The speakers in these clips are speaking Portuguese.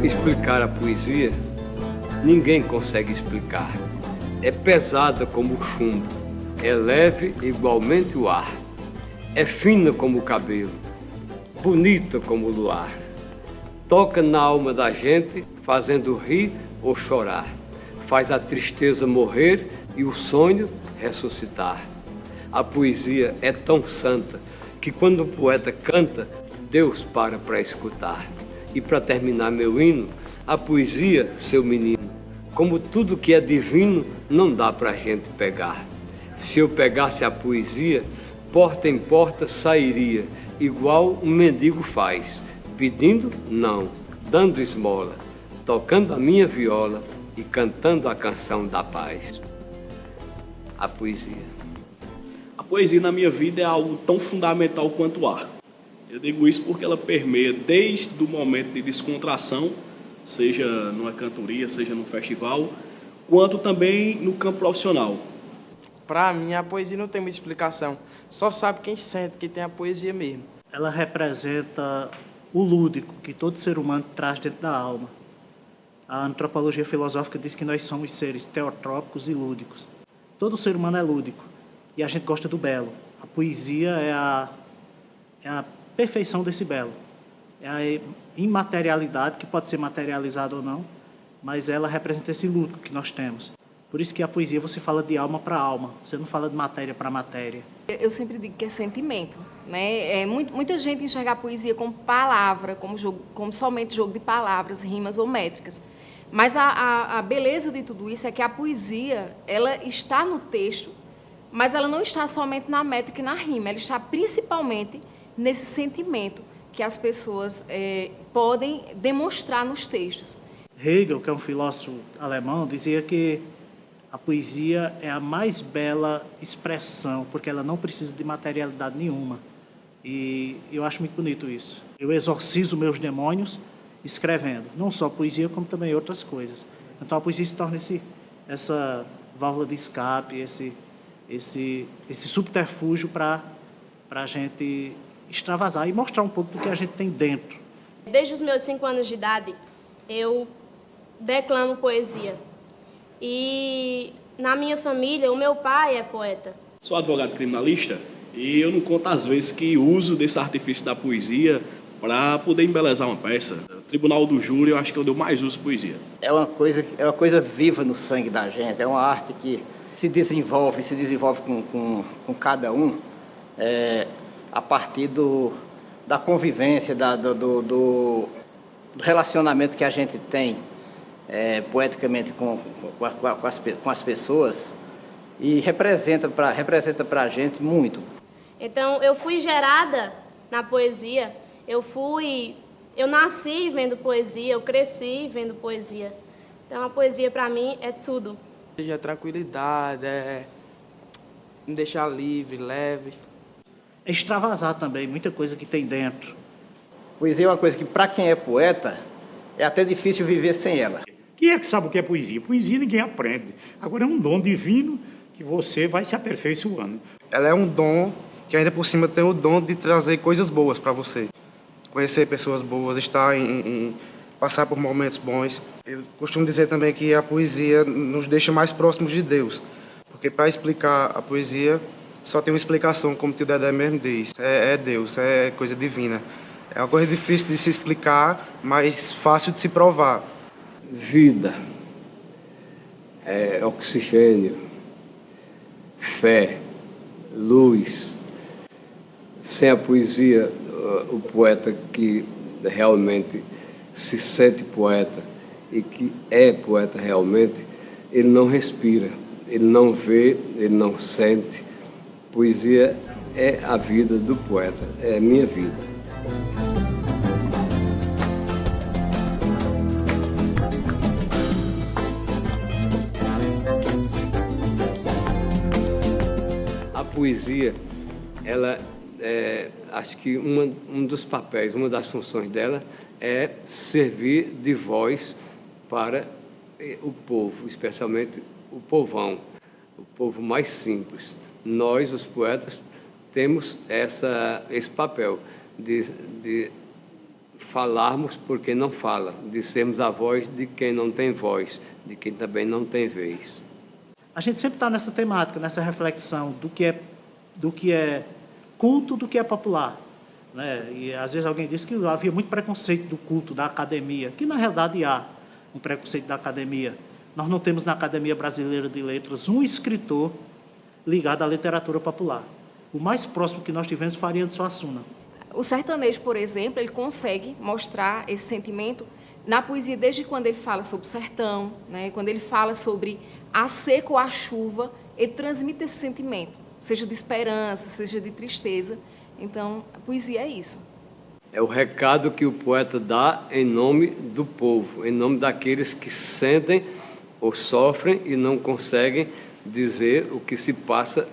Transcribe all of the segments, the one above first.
Explicar a poesia, ninguém consegue explicar. É pesada como o chumbo, é leve igualmente o ar. É fina como o cabelo, bonita como o luar. Toca na alma da gente, fazendo rir ou chorar. Faz a tristeza morrer e o sonho ressuscitar. A poesia é tão santa que quando o poeta canta, Deus para escutar. E para terminar meu hino, a poesia, seu menino, como tudo que é divino, não dá pra gente pegar. Se eu pegasse a poesia, porta em porta sairia, igual um mendigo faz, pedindo não, dando esmola, tocando a minha viola e cantando a canção da paz. A poesia. A poesia na minha vida é algo tão fundamental quanto o ar. Eu digo isso porque ela permeia desde o momento de descontração, seja numa cantoria, seja num festival, quanto também no campo profissional. Para mim, a poesia não tem muita explicação. Só sabe quem sente, que tem a poesia mesmo. Ela representa o lúdico que todo ser humano traz dentro da alma. A antropologia filosófica diz que nós somos seres teotrópicos e lúdicos. Todo ser humano é lúdico e a gente gosta do belo. A poesia é a perfeição desse belo. É a imaterialidade, que pode ser materializada ou não, mas ela representa esse lúdico que nós temos. Por isso que a poesia você fala de alma para alma, você não fala de matéria para matéria. Eu sempre digo que é sentimento, né? Muita gente enxerga a poesia como palavra, como somente jogo de palavras, rimas ou métricas. Mas a beleza de tudo isso é que a poesia, ela está no texto, mas ela não está somente na métrica e na rima, ela está principalmente nesse sentimento que as pessoas podem demonstrar nos textos. Hegel, que é um filósofo alemão, dizia que a poesia é a mais bela expressão, porque ela não precisa de materialidade nenhuma. E eu acho muito bonito isso. Eu exorcizo meus demônios escrevendo, não só poesia, como também outras coisas. Então a poesia se torna essa válvula de escape, esse subterfúgio para a gente extravasar e mostrar um pouco do que a gente tem dentro. Desde os meus 5 anos de idade, eu declamo poesia. E na minha família, o meu pai é poeta. Sou advogado criminalista e eu não conto as vezes que uso desse artifício da poesia para poder embelezar uma peça. No Tribunal do Júri, eu acho que eu dou mais uso poesia. É uma coisa viva no sangue da gente, é uma arte que se desenvolve com cada um a partir da convivência, do relacionamento que a gente tem poeticamente com as pessoas, e representa para a gente muito. Então, eu fui gerada na poesia, eu nasci vendo poesia, eu cresci vendo poesia. Então, a poesia para mim é tudo. Seja tranquilidade, me deixar livre, leve. É extravasar também muita coisa que tem dentro. Poesia é uma coisa que, para quem é poeta, é até difícil viver sem ela. Quem é que sabe o que é poesia? Poesia ninguém aprende. Agora é um dom divino que você vai se aperfeiçoando. Ela é um dom que ainda por cima tem o dom de trazer coisas boas para você. Conhecer pessoas boas, estar passar por momentos bons. Eu costumo dizer também que a poesia nos deixa mais próximos de Deus. Porque para explicar a poesia, só tem uma explicação, como o tio Dedé mesmo diz. É Deus, é coisa divina. É uma coisa difícil de se explicar, mas fácil de se provar. Vida, oxigênio, fé, luz. Sem a poesia, o poeta que realmente se sente poeta e que é poeta realmente, ele não respira, ele não vê, ele não sente. Poesia é a vida do poeta, é a minha vida. poesia, ela acho que um dos papéis, uma das funções dela é servir de voz para o povo, especialmente o povão, o povo mais simples. Nós, os poetas, temos esse papel de falarmos por quem não fala, de sermos a voz de quem não tem voz, de quem também não tem vez. A gente sempre está nessa temática, nessa reflexão do que é culto, do que é popular, né? E às vezes alguém disse que havia muito preconceito do culto, da academia, que na realidade há um preconceito da academia. Nós não temos na Academia Brasileira de Letras um escritor ligado à literatura popular. O mais próximo que nós tivemos foi Ariano Suassuna. O sertanejo, por exemplo, ele consegue mostrar esse sentimento na poesia desde quando ele fala sobre o sertão, né? Quando ele fala sobre a seca ou a chuva, ele transmite esse sentimento, seja de esperança, seja de tristeza. Então, a poesia é isso. É o recado que o poeta dá em nome do povo, em nome daqueles que sentem ou sofrem e não conseguem dizer o que se passa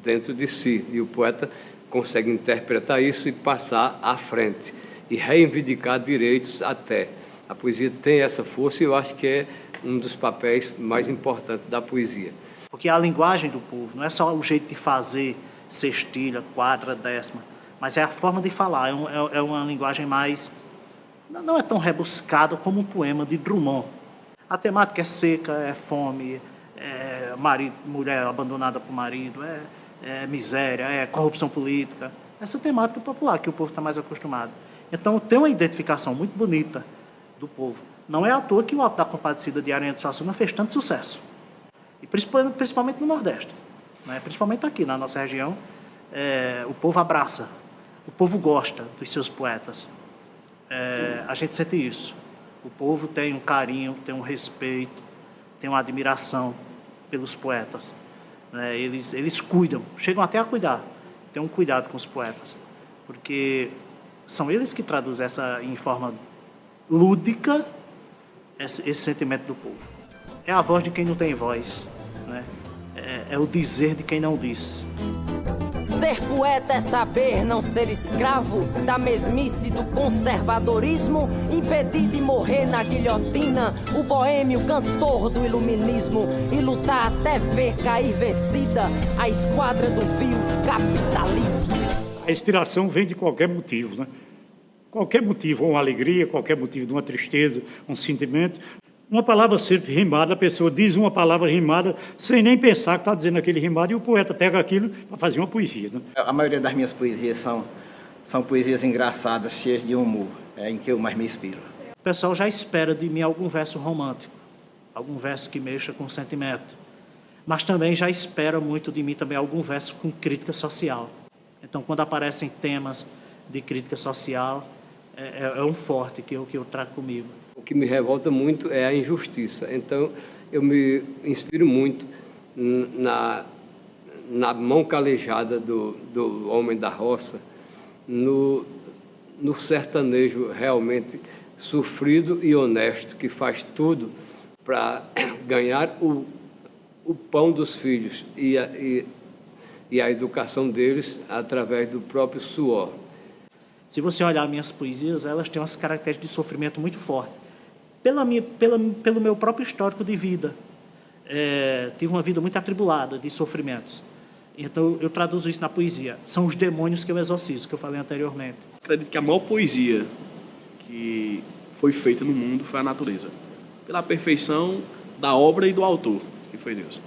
dentro de si. E o poeta consegue interpretar isso e passar à frente e reivindicar direitos até. A poesia tem essa força e eu acho que é um dos papéis mais importantes da poesia. Porque a linguagem do povo não é só o jeito de fazer, sextilha, quadra, décima, mas é a forma de falar. É uma linguagem mais... não é tão rebuscada como um poema de Drummond. A temática é seca, é fome, é mulher abandonada por marido, é miséria, é corrupção política. Essa temática popular que o povo está mais acostumado. Então tem uma identificação muito bonita do povo. Não é à toa que o Alto da Compadecida de Ariano Suassuna fez tanto sucesso. E principalmente no Nordeste, né? Principalmente aqui na nossa região, o povo abraça, o povo gosta dos seus poetas. A gente sente isso. O povo tem um carinho, tem um respeito, tem uma admiração pelos poetas. Né? Eles cuidam, chegam até a cuidar, tem um cuidado com os poetas, porque são eles que traduzem em forma lúdica esse sentimento do povo. É a voz de quem não tem voz, né? É o dizer de quem não diz. Ser poeta é saber não ser escravo da mesmice do conservadorismo, impedir de morrer na guilhotina o boêmio cantor do iluminismo e lutar até ver cair vencida a esquadra do vil capitalismo. A inspiração vem de qualquer motivo, né? Qualquer motivo, uma alegria, qualquer motivo de uma tristeza, um sentimento. Uma palavra sempre rimada, a pessoa diz uma palavra rimada sem nem pensar que está dizendo aquele rimado e o poeta pega aquilo para fazer uma poesia. Né? A maioria das minhas poesias são poesias engraçadas, cheias de humor, em que eu mais me inspiro. O pessoal já espera de mim algum verso romântico, algum verso que mexa com sentimento, mas também já espera muito de mim também algum verso com crítica social. Então, quando aparecem temas de crítica social, é um forte que eu trago comigo. O que me revolta muito é a injustiça. Então, eu me inspiro muito na mão calejada do homem da roça, no sertanejo realmente sofrido e honesto, que faz tudo para ganhar o pão dos filhos e a educação deles através do próprio suor. Se você olhar minhas poesias, elas têm umas características de sofrimento muito fortes. Pelo meu próprio histórico de vida. Tive uma vida muito atribulada de sofrimentos. Então, eu traduzo isso na poesia. São os demônios que eu exorcizo, que eu falei anteriormente. Acredito que a maior poesia que foi feita no mundo foi a natureza. Pela perfeição da obra e do autor, que foi Deus.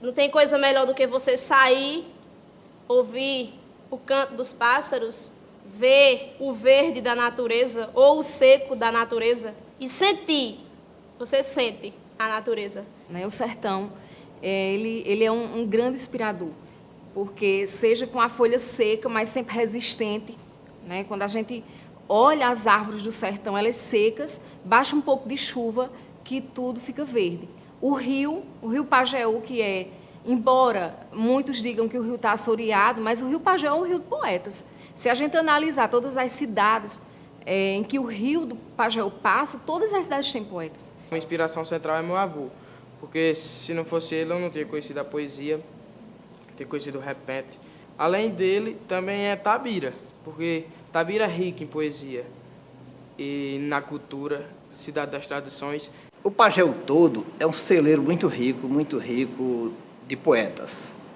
Não tem coisa melhor do que você sair, ouvir o canto dos pássaros, ver o verde da natureza ou o seco da natureza e sentir. Você sente a natureza. O sertão, ele é um grande inspirador, porque seja com a folha seca, mas sempre resistente, né? Quando a gente olha as árvores do sertão, elas secas, baixa um pouco de chuva, que tudo fica verde. O rio Pajeú, embora muitos digam que o rio está assoreado, mas o rio Pajeú é um rio de poetas. Se a gente analisar todas as cidades em que o rio do Pajeú passa, todas as cidades têm poetas. A inspiração central é meu avô, porque se não fosse ele, eu não teria conhecido a poesia, teria conhecido o repente, Além dele, também é Tabira, porque Tabira é rica em poesia e na cultura, cidade das tradições. O Pageu todo é um celeiro muito rico de poetas.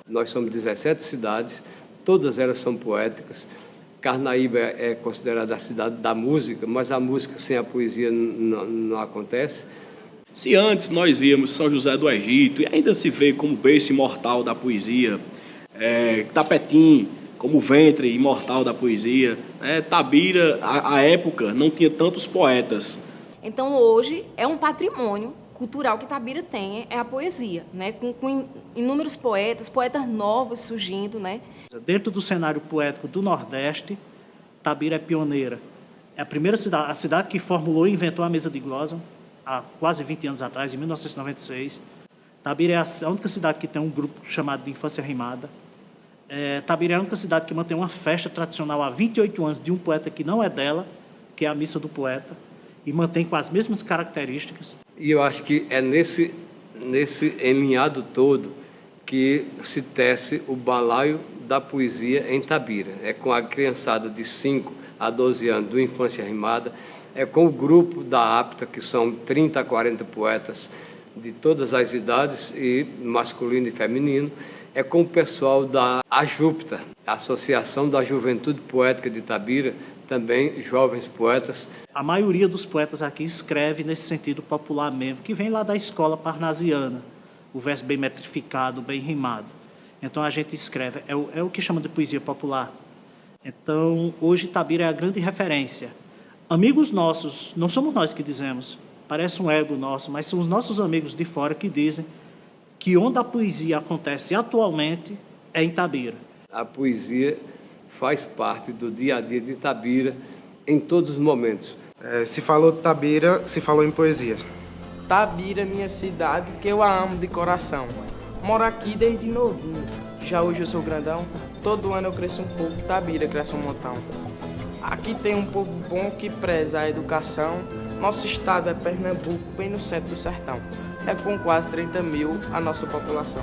Nós somos 17 cidades, todas elas são poéticas. Carnaíba é considerada a cidade da música, mas a música sem a poesia não acontece. Se antes nós víamos São José do Egito, e ainda se vê como berço imortal da poesia, Tapetim como ventre imortal da poesia, Tabira, à época, não tinha tantos poetas. Então, hoje, é um patrimônio cultural que Tabira tem, é a poesia, né? Com inúmeros poetas novos surgindo, né? Dentro do cenário poético do Nordeste, Tabira é pioneira. É a primeira cidade, a cidade que formulou e inventou a mesa de glosa, há quase 20 anos atrás, em 1996. Tabira é a única cidade que tem um grupo chamado de Infância Rimada. Tabira é a única cidade que mantém uma festa tradicional há 28 anos de um poeta que não é dela, que é a Missa do Poeta, e mantém com as mesmas características. E eu acho que é nesse emaranhado todo que se tece o balaio da poesia em Tabira. É com a criançada de 5 a 12 anos do Infância Rimada, é com o grupo da APTA, que são 30 a 40 poetas de todas as idades, e masculino e feminino, é com o pessoal da AJUPTA, a Associação da Juventude Poética de Tabira, também jovens poetas. A maioria dos poetas aqui escreve nesse sentido popular mesmo, que vem lá da escola parnasiana, o verso bem metrificado, bem rimado. Então a gente escreve, é o que chama de poesia popular. Então hoje Tabira é a grande referência. Amigos nossos, não somos nós que dizemos, parece um ego nosso, mas são os nossos amigos de fora que dizem que onde a poesia acontece atualmente é em Tabira. A poesia faz parte do dia a dia de Tabira em todos os momentos. Se falou de Tabira, se falou em poesia. Tabira, minha cidade, que eu a amo de coração. Moro aqui desde novinho. Já hoje eu sou grandão, todo ano eu cresço um pouco, Tabira cresce um montão. Aqui tem um povo bom que preza a educação. Nosso estado é Pernambuco, bem no centro do sertão. É com quase 30 mil a nossa população.